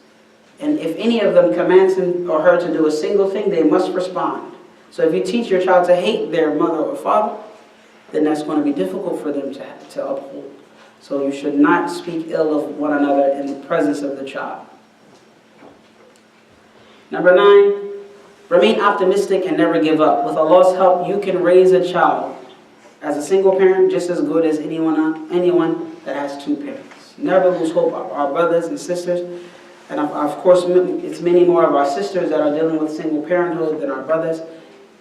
And if any of them commands him or her to do a single thing, they must respond. So if you teach your child to hate their mother or father, then that's going to be difficult for them to uphold. So you should not speak ill of one another in the presence of the child. Number 9, remain optimistic and never give up. With Allah's help, you can raise a child as a single parent just as good as anyone that has two parents. Never lose hope. Our brothers and sisters, and of course it's many more of our sisters that are dealing with single parenthood than our brothers.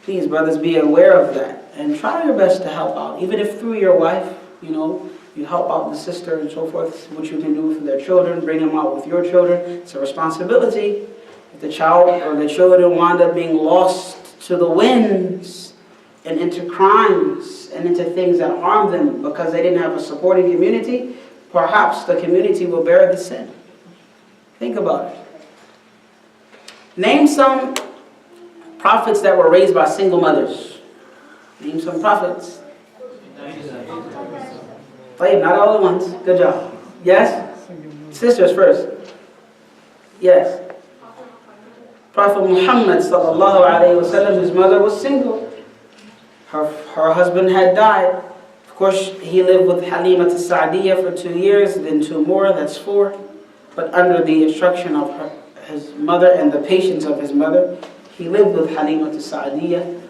Please, brothers, be aware of that and try your best to help out. Even if through your wife, you help out the sister and so forth, what you can do for their children, bring them out with your children. It's a responsibility. If the child or the children wind up being lost to the winds and into crimes and into things that harm them because they didn't have a supporting community, perhaps the community will bear the sin. Think about it. Name some prophets that were raised by single mothers. Name some prophets. Not all at once. Good job. Yes? Sisters first. Yes. Prophet Muhammad sallallahu alayhi wasallam, his mother was single. Her husband had died. Of course, he lived with Halima Sa'diyah for 2 years, then 2 more, that's 4. But under the instruction of his mother and the patience of his mother, he lived with Halima Sa'diyah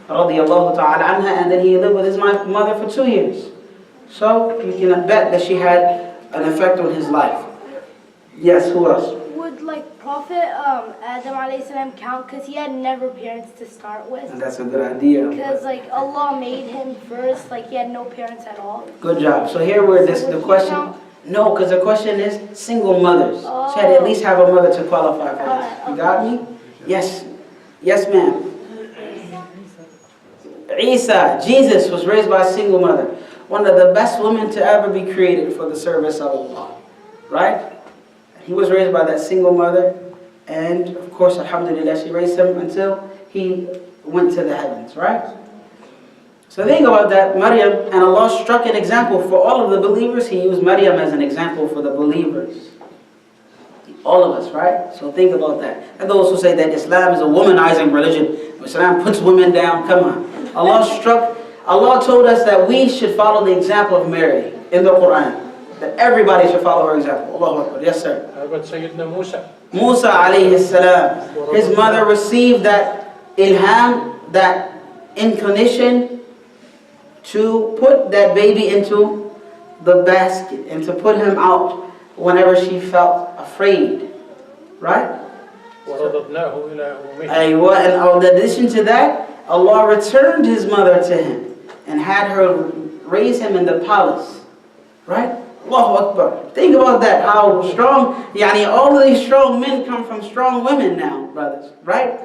radiyallahu ta'ala anha, and then he lived with his mother for 2 years. So you can bet that she had an effect on his life. Yes, who else? Would Prophet Adam alayhi salam count because he had never parents to start with? And that's a good idea. Because Allah made him first, he had no parents at all. Good job. So here where the question. No, because the question is single mothers. Oh. She had to at least have a mother to qualify for that. You got me? Yes. Yes, ma'am. Isa, Jesus, was raised by a single mother. One of the best women to ever be created for the service of Allah. Right? He was raised by that single mother, And of course, alhamdulillah, she raised him until he went to the heavens, right? So think about that, Maryam, and Allah struck an example for all of the believers. He used Maryam as an example for the believers. All of us, right? So think about that. And those who say that Islam is a womanizing religion, Islam puts women down, come on. Allah told us that we should follow the example of Mary in the Quran. That everybody should follow her example. Allahu Akbar. Yes, sir. How about Sayyidina Musa? Musa alayhi salam. His mother received that ilham, that inclination to put that baby into the basket and to put him out whenever she felt afraid. Right? وَرَضَبْنَاهُ إِلَىٰ أُمِّهِ. Aywa, and in addition to that, Allah returned his mother to him and had her raise him in the palace. Right? Allahu Akbar. Think about that, how strong, all of these strong men come from strong women now, brothers. Right?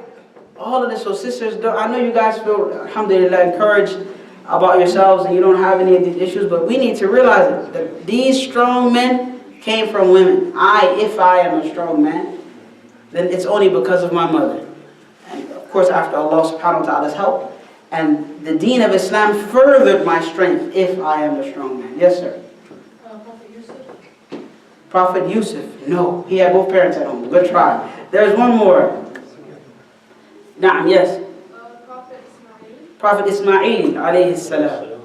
All of this, so sisters, I know you guys feel, alhamdulillah, encouraged about yourselves and you don't have any of these issues, but we need to realize it, that these strong men came from women. If I am a strong man, then it's only because of my mother. And of course, after Allah subhanahu wa ta'ala's help, and the deen of Islam furthered my strength if I am a strong man. Yes, sir. Prophet Yusuf. Prophet Yusuf, no, he had both parents at home. Good try. There's one more. Naam, yes. Prophet Ismail. Prophet Ismail alayhi salam.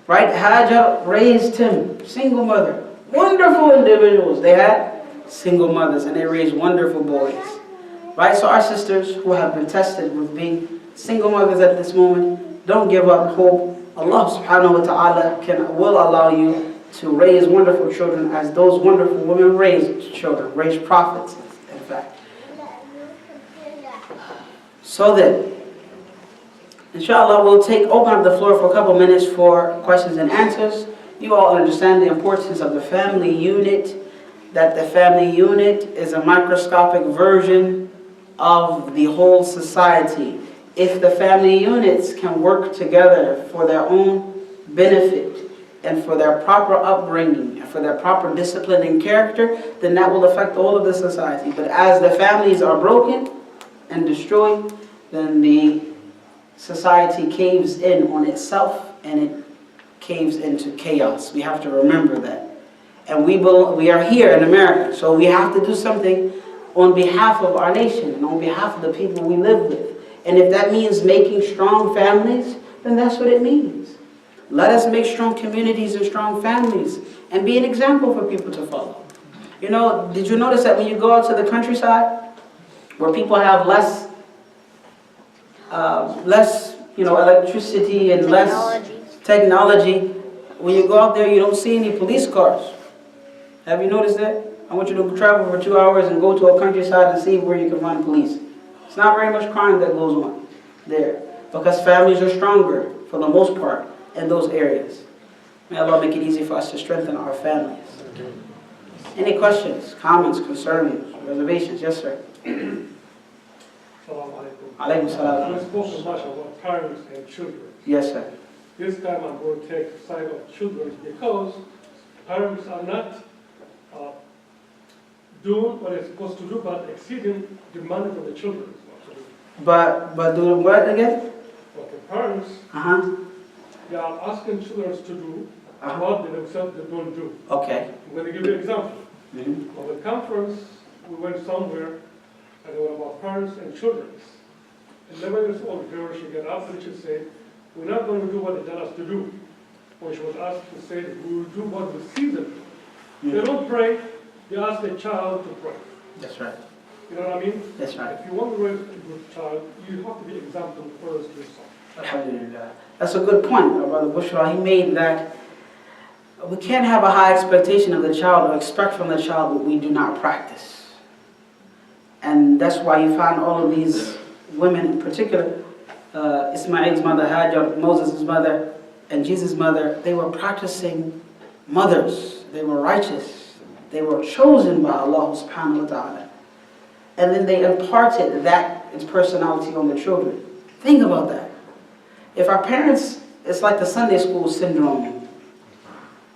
Right? Hajar raised him, single mother. Wonderful individuals. They had single mothers and they raised wonderful boys. Right? So our sisters who have been tested with being single mothers at this moment, don't give up hope. Allah subhanahu wa ta'ala will allow you to raise wonderful children as those wonderful women raised children, raised prophets, in fact. So then, inshallah, we'll open up the floor for a couple minutes for questions and answers. You all understand the importance of the family unit, that the family unit is a microscopic version of the whole society. If the family units can work together for their own benefit and for their proper upbringing and for their proper discipline and character, then that will affect all of the society. But as the families are broken and destroyed, then the society caves in on itself and it caves into chaos. We have to remember that. And we are here in America, so we have to do something on behalf of our nation and on behalf of the people we live with. And if that means making strong families, then that's what it means. Let us make strong communities and strong families and be an example for people to follow. Did you notice that when you go out to the countryside, where people have less electricity and less technology, when you go out there, you don't see any police cars. Have you noticed that? I want you to travel for 2 hours and go to a countryside and see where you can find police. It's not very much crime that goes on there because families are stronger for the most part in those areas. May Allah make it easy for us to strengthen our families. Any questions, comments, concerns, reservations? Yes, sir. Assalamu alaikum. Alaykum salam. I spoke much about parents and children. Yes, sir. This time I'm going to take the side of children because parents are not doing what they're supposed to do, but exceeding the money from the children. But doing what again? But the parents, they are asking children to do what they themselves they don't do. Okay. I'm going to give you an example. On the conference, we went somewhere, and it was about parents and children. 11 years old girl, she got up and she said, we're not going to do what they tell us to do. When she was asked to say, we will do what we see them do. They don't pray, they ask their child to pray. That's right. You know what I mean? That's right. If you want to raise a good child, you have to be example first yourself. Alhamdulillah. That's a good point, Brother Bushra. He made that we can't have a high expectation of the child or expect from the child what we do not practice. And that's why you find all of these women in particular, Ismail's mother, Hajar, Moses' mother, and Jesus' mother, they were practicing mothers. They were righteous. They were chosen by Allah subhanahu wa ta'ala. And then they imparted that its personality on the children. Think about that. If our parents, it's like the Sunday school syndrome.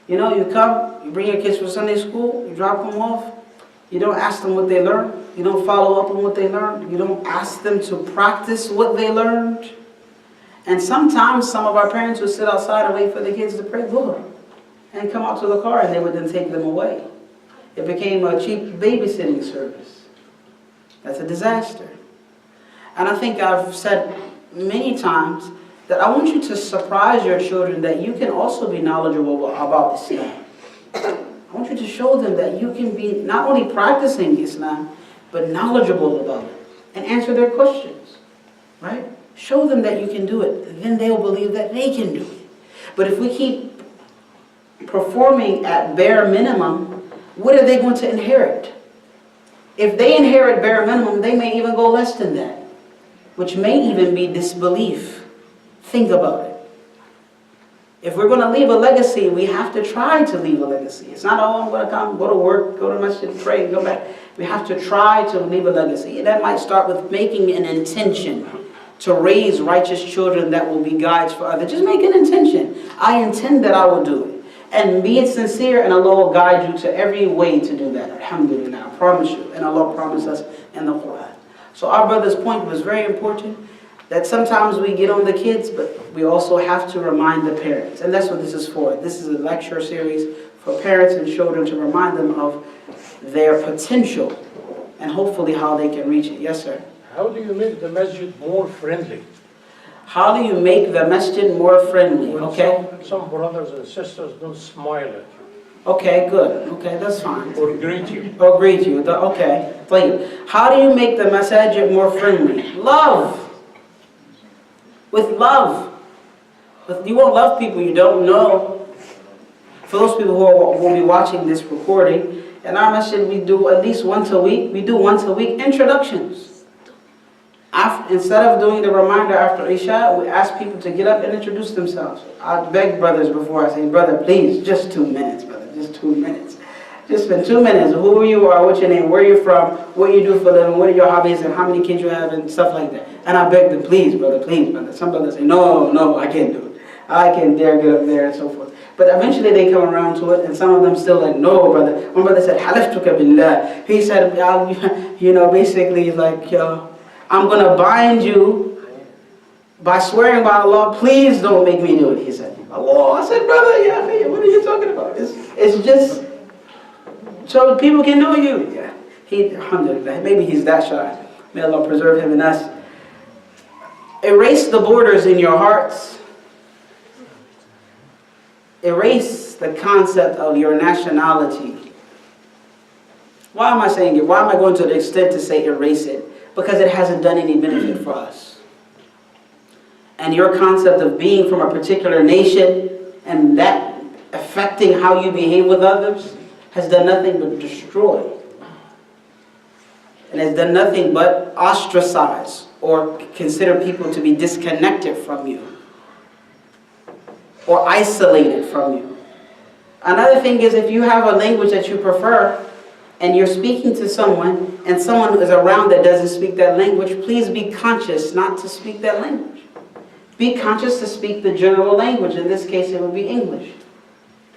You come, you bring your kids to Sunday school, you drop them off, you don't ask them what they learn. You don't follow up on what they learned. You don't ask them to practice what they learned. And sometimes some of our parents would sit outside and wait for the kids to pray Dhuhr and come out to the car, and they would then take them away. It became a cheap babysitting service. That's a disaster. And I think I've said many times that I want you to surprise your children that you can also be knowledgeable about Islam. I want you to show them that you can be not only practicing Islam, but knowledgeable about it and answer their questions, right? Show them that you can do it. Then they'll believe that they can do it. But if we keep performing at bare minimum, what are they going to inherit? If they inherit bare minimum, they may even go less than that, which may even be disbelief. Think about it. If we're going to leave a legacy, we have to try to leave a legacy. It's not, oh, I'm going to come, go to work, go to masjid, pray, go back. We have to try to leave a legacy. And that might start with making an intention to raise righteous children that will be guides for others. Just make an intention. I intend that I will do it. And be sincere, and Allah will guide you to every way to do that. Alhamdulillah, I promise you. And Allah promised us in the Quran. So our brother's point was very important, that sometimes we get on the kids, but we also have to remind the parents. And that's what this is for. This is a lecture series for parents and children to remind them of their potential and hopefully how they can reach it. Yes, sir? How do you make the masjid more friendly? How do you make the masjid more friendly? When Okay. some brothers and sisters don't smile at you Okay, good. Okay, that's fine. or greet you. Or greet you. Okay. How do you make the masjid more friendly? Love. With love. You won't love people you don't know. For those people who will be watching this recording, in our masjid we do at least once a week. We do once a week introductions. Instead of doing the reminder after Isha, we ask people to get up and introduce themselves. I beg brothers before I say, brother, please, just 2 minutes, brother, just 2 minutes. Just spend 2 minutes. Who you are, what's your name, where you're from, what you do for a living, what are your hobbies, and how many kids you have, and stuff like that. And I beg them, please, brother, please, brother. Some brothers say, no, I can't do it. I can't dare get up there, and so forth. But eventually they come around to it, and some of them still like, no, brother. One brother said, halaftuka billah. He said, basically, like, I'm going to bind you by swearing by Allah, please don't make me do it, he said. Allah, I said, brother, yeah, what are you talking about? It's just so people can know you. Yeah. Alhamdulillah, maybe he's that shy. May Allah preserve him and us. Erase the borders in your hearts. Erase the concept of your nationality. Why am I saying it? Why am I going to the extent to say erase it? Because it hasn't done any benefit for us. And your concept of being from a particular nation and that affecting how you behave with others has done nothing but destroy. And has done nothing but ostracize or consider people to be disconnected from you or isolated from you. Another thing is, if you have a language that you prefer, and you're speaking to someone, and someone is around that doesn't speak that language, please be conscious not to speak that language. Be conscious to speak the general language. In this case, it would be English.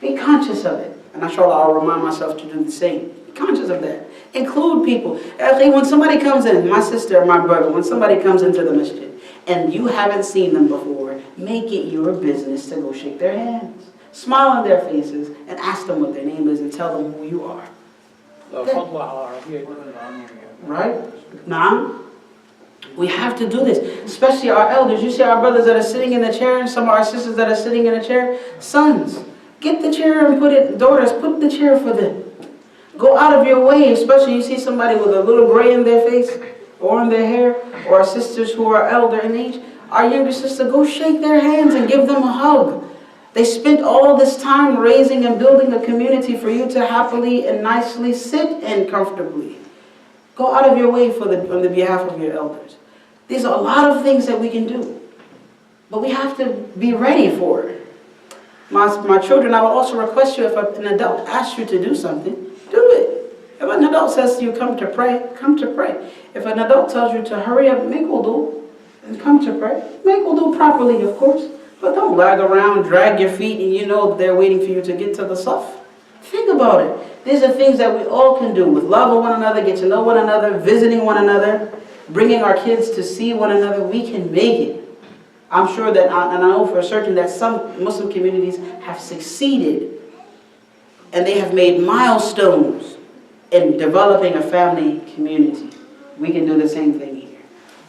Be conscious of it. And inshallah, I'll remind myself to do the same. Be conscious of that. Include people. When somebody comes in, my sister or my brother, when somebody comes into the masjid, and you haven't seen them before, make it your business to go shake their hands. Smile on their faces, and ask them what their name is, and tell them who you are. Right? Now, we have to do this, especially our elders. You see our brothers that are sitting in the chair, some of our sisters that are sitting in a chair. Sons, get the chair and put it, daughters, put the chair for them. Go out of your way, especially you see somebody with a little gray in their face or in their hair, or our sisters who are elder in age. Our younger sister, go shake their hands and give them a hug. They spent all this time raising and building a community for you to happily and nicely sit in comfortably. Go out of your way on the behalf of your elders. There's a lot of things that we can do, but we have to be ready for it. My children, I would also request you, if an adult asks you to do something, do it. If an adult says to you, come to pray, come to pray. If an adult tells you to hurry up, make wudu, and come to pray, make wudu properly, of course. But don't lag around, drag your feet, and you know they're waiting for you to get to the saf. Think about it. These are things that we all can do with love of one another, get to know one another, visiting one another, bringing our kids to see one another. We can make it. I'm sure that, and I know for certain that some Muslim communities have succeeded and they have made milestones in developing a family community. We can do the same thing here.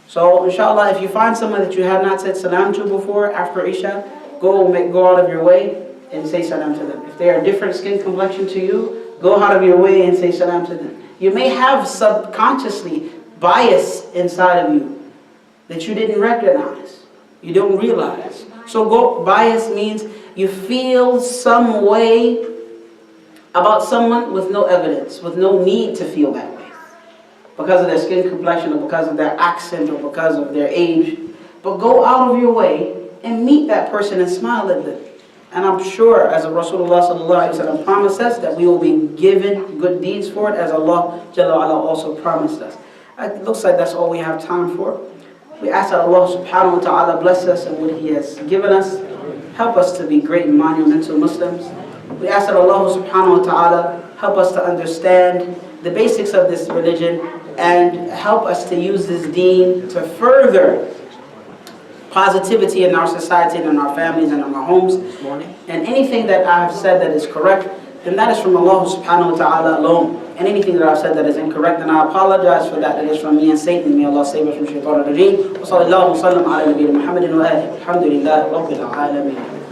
So inshallah, if you find someone that you have not said salam to before after Isha, go out of your way and say salam to them. If they are different skin complexion to you, go out of your way and say salam to them. You may have subconsciously bias inside of you that you didn't recognize. You don't realize. So bias means you feel some way about someone with no evidence, with no need to feel that way. Because of their skin complexion, or because of their accent, or because of their age. But go out of your way and meet that person and smile at them. And I'm sure, as Rasulullah sallallahu alaihi wasallam promised us, that we will be given good deeds for it, as Allah Jalla wa'ala also promised us. It looks like that's all we have time for. We ask that Allah subhanahu wa ta'ala bless us in what He has given us. Help us to be great and monumental Muslims. We ask that Allah subhanahu wa ta'ala help us to understand the basics of this religion and help us to use this deen to further positivity in our society and in our families and in our homes. And anything that I have said that is correct, then that is from Allah subhanahu wa ta'ala alone. And anything that I've said that is incorrect, then I apologize for that. That is from me and Satan. May Allah save us from shaitan al-rajim. Wa sallallahu wa sallam ala nabiyyina Muhammadin wa alihi. Alhamdulillah Rabbil Alameen.